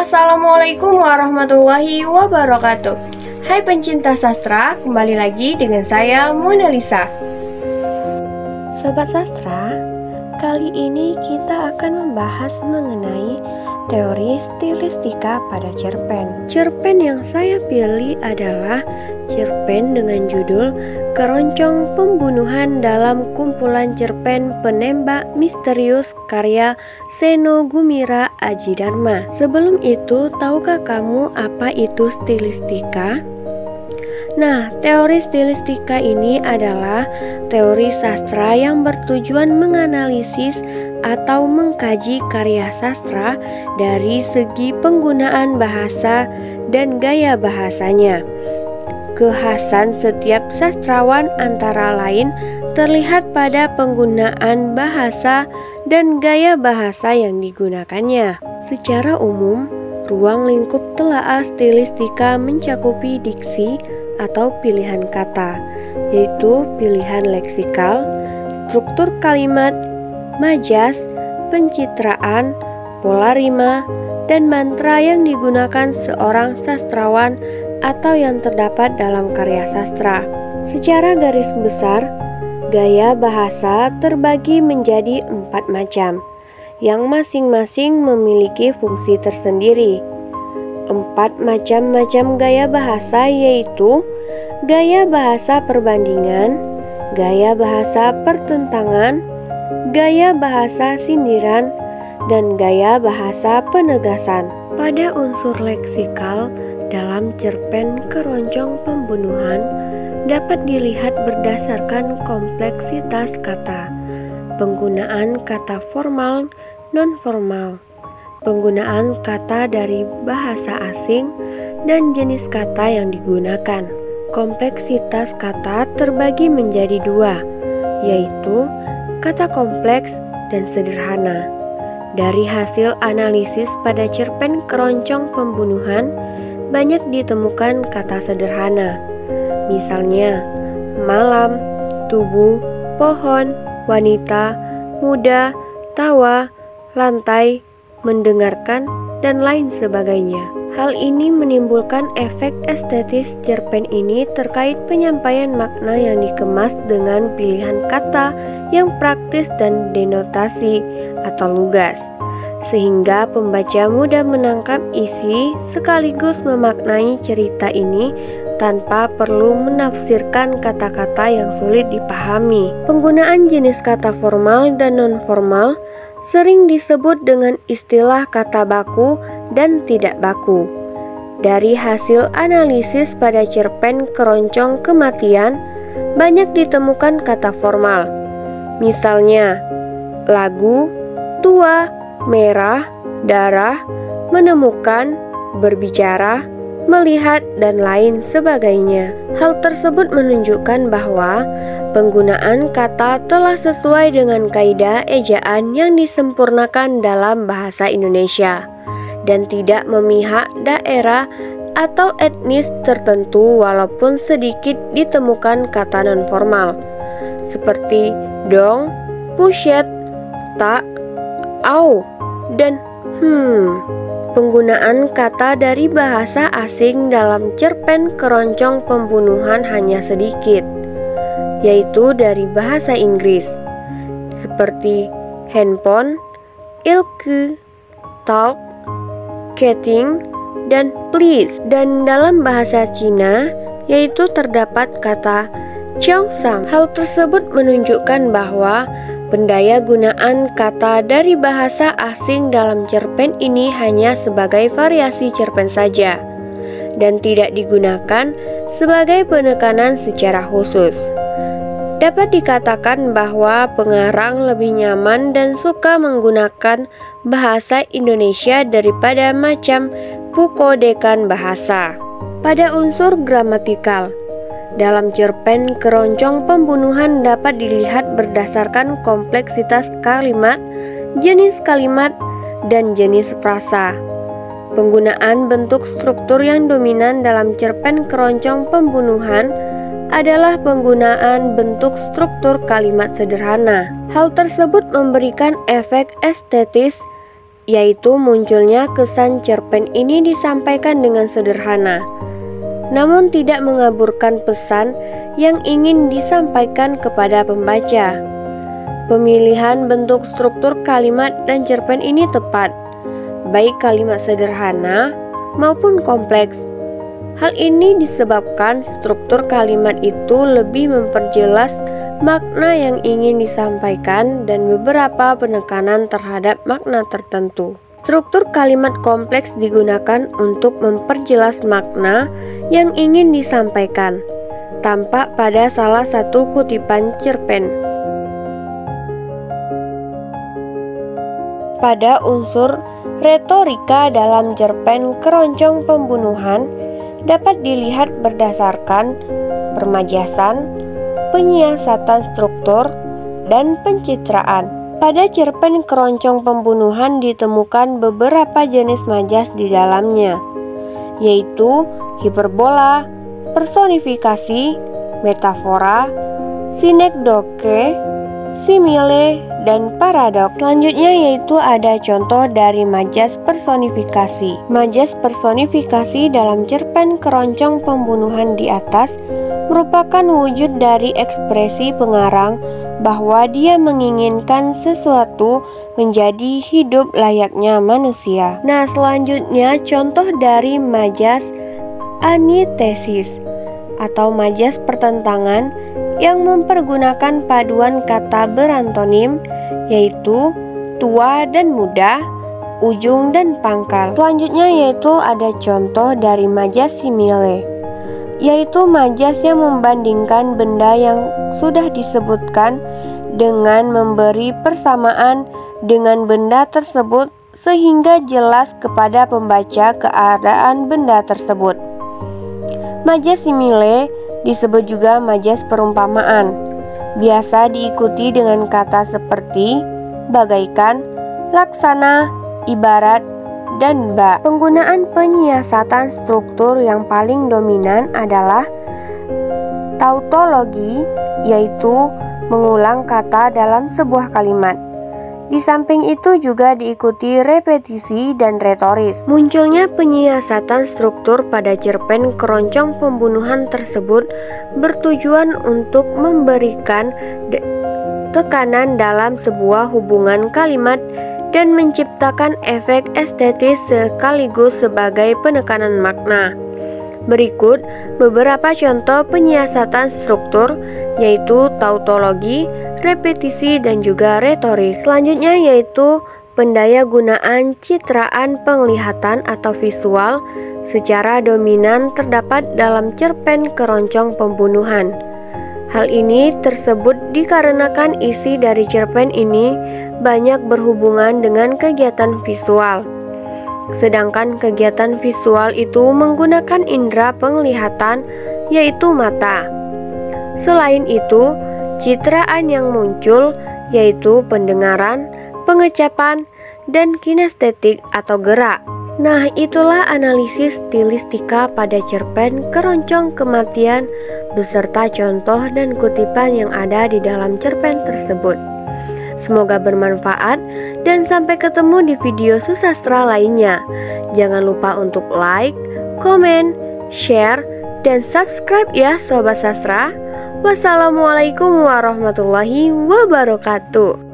Assalamualaikum warahmatullahi wabarakatuh. Hai pencinta sastra, kembali lagi dengan saya Mona Lisa. Sobat sastra, kali ini kita akan membahas mengenai teori stilistika pada cerpen. Cerpen yang saya pilih adalah cerpen dengan judul Keroncong Pembunuhan dalam kumpulan cerpen Penembak Misterius karya Seno Gumira Aji Dharma. Sebelum itu, tahukah kamu apa itu stilistika? Nah, teori stilistika ini adalah teori sastra yang bertujuan menganalisis atau mengkaji karya sastra dari segi penggunaan bahasa dan gaya bahasanya. Kekhasan setiap sastrawan antara lain terlihat pada penggunaan bahasa dan gaya bahasa yang digunakannya. Secara umum, ruang lingkup telaah stilistika mencakupi diksi atau pilihan kata, yaitu pilihan leksikal, struktur kalimat, majas, pencitraan, pola rima, dan mantra yang digunakan seorang sastrawan atau yang terdapat dalam karya sastra. Secara garis besar, gaya bahasa terbagi menjadi 4 macam, yang masing-masing memiliki fungsi tersendiri. 4 macam gaya bahasa yaitu gaya bahasa perbandingan, gaya bahasa pertentangan, gaya bahasa sindiran, dan gaya bahasa penegasan. Pada unsur leksikal dalam cerpen Keroncong Pembunuhan dapat dilihat berdasarkan kompleksitas kata, penggunaan kata formal, non-formal, penggunaan kata dari bahasa asing, dan jenis kata yang digunakan. Kompleksitas kata terbagi menjadi 2, yaitu kata kompleks dan sederhana. Dari hasil analisis pada cerpen Keroncong Pembunuhan, banyak ditemukan kata sederhana. Misalnya, malam, tubuh, pohon, wanita, muda, tawa, lantai, mendengarkan, dan lain sebagainya. Hal ini menimbulkan efek estetis cerpen ini terkait penyampaian makna yang dikemas dengan pilihan kata yang praktis dan denotasi atau lugas, sehingga pembaca mudah menangkap isi sekaligus memaknai cerita ini tanpa perlu menafsirkan kata-kata yang sulit dipahami. Penggunaan jenis kata formal dan non-formal sering disebut dengan istilah kata baku dan tidak baku. Dari hasil analisis pada cerpen Keroncong Kematian, banyak ditemukan kata formal. Misalnya, lagu, tua, merah, darah, menemukan, berbicara, melihat, dan lain sebagainya. Hal tersebut menunjukkan bahwa penggunaan kata telah sesuai dengan kaidah ejaan yang disempurnakan dalam bahasa Indonesia dan tidak memihak daerah atau etnis tertentu walaupun sedikit ditemukan kata non-formal seperti dong, puset, tak, au, dan Penggunaan kata dari bahasa asing dalam cerpen Keroncong Pembunuhan hanya sedikit, yaitu dari bahasa Inggris, seperti handphone, ilke, talk, chatting, dan please. Dan dalam bahasa Cina, yaitu terdapat kata Cheongsam. Hal tersebut menunjukkan bahwa pendaya gunaan kata dari bahasa asing dalam cerpen ini hanya sebagai variasi cerpen saja dan tidak digunakan sebagai penekanan secara khusus. Dapat dikatakan bahwa pengarang lebih nyaman dan suka menggunakan bahasa Indonesia daripada macam pukodekan bahasa. Pada unsur gramatikal, dalam cerpen Keroncong Pembunuhan dapat dilihat berdasarkan kompleksitas kalimat, dan jenis frasa. Penggunaan bentuk struktur yang dominan dalam cerpen Keroncong Pembunuhan adalah penggunaan bentuk struktur kalimat sederhana. Hal tersebut memberikan efek estetis yaitu munculnya kesan cerpen ini disampaikan dengan sederhana, namun tidak mengaburkan pesan yang ingin disampaikan kepada pembaca. Pemilihan bentuk struktur kalimat dan cerpen ini tepat, baik kalimat sederhana maupun kompleks. Hal ini disebabkan struktur kalimat itu lebih memperjelas makna yang ingin disampaikan dan beberapa penekanan terhadap makna tertentu. Struktur kalimat kompleks digunakan untuk memperjelas makna yang ingin disampaikan, tampak pada salah satu kutipan cerpen. Pada unsur retorika dalam cerpen Keroncong Pembunuhan dapat dilihat berdasarkan permajasan, penyiasatan struktur, dan pencitraan. Pada cerpen Keroncong Pembunuhan ditemukan beberapa jenis majas di dalamnya, yaitu hiperbola, personifikasi, metafora, sinekdoke, simile, dan paradoks. Selanjutnya yaitu ada contoh dari majas personifikasi. Majas personifikasi dalam cerpen Keroncong Pembunuhan di atas merupakan wujud dari ekspresi pengarang bahwa dia menginginkan sesuatu menjadi hidup layaknya manusia. Nah, selanjutnya contoh dari majas antithesis atau majas pertentangan yang mempergunakan paduan kata berantonim, yaitu tua dan muda, ujung dan pangkal. Selanjutnya yaitu ada contoh dari majas simile, yaitu majas yang membandingkan benda yang sudah disebutkan dengan memberi persamaan dengan benda tersebut sehingga jelas kepada pembaca keadaan benda tersebut. Majas simile disebut juga majas perumpamaan, biasa diikuti dengan kata seperti bagaikan, laksana, ibarat, dan bak. Penggunaan penyiasatan struktur yang paling dominan adalah tautologi, yaitu mengulang kata dalam sebuah kalimat. Di samping itu juga diikuti repetisi dan retoris. Munculnya penyiasatan struktur pada cerpen Keroncong Pembunuhan tersebut bertujuan untuk memberikan tekanan dalam sebuah hubungan kalimat dan menciptakan efek estetis sekaligus sebagai penekanan makna. Berikut beberapa contoh penyiasatan struktur, yaitu tautologi, repetisi, dan juga retoris. Selanjutnya yaitu pendayagunaan citraan penglihatan atau visual secara dominan terdapat dalam cerpen Keroncong Pembunuhan. Hal ini tersebut dikarenakan isi dari cerpen ini banyak berhubungan dengan kegiatan visual. Sedangkan kegiatan visual itu menggunakan indera penglihatan, yaitu mata. Selain itu, citraan yang muncul yaitu pendengaran, pengecapan, dan kinestetik atau gerak. Nah, itulah analisis stilistika pada cerpen Keroncong Kematian beserta contoh dan kutipan yang ada di dalam cerpen tersebut. Semoga bermanfaat dan sampai ketemu di video susastra lainnya. Jangan lupa untuk like, komen, share, dan subscribe ya Sobat Sastra. Wassalamualaikum warahmatullahi wabarakatuh.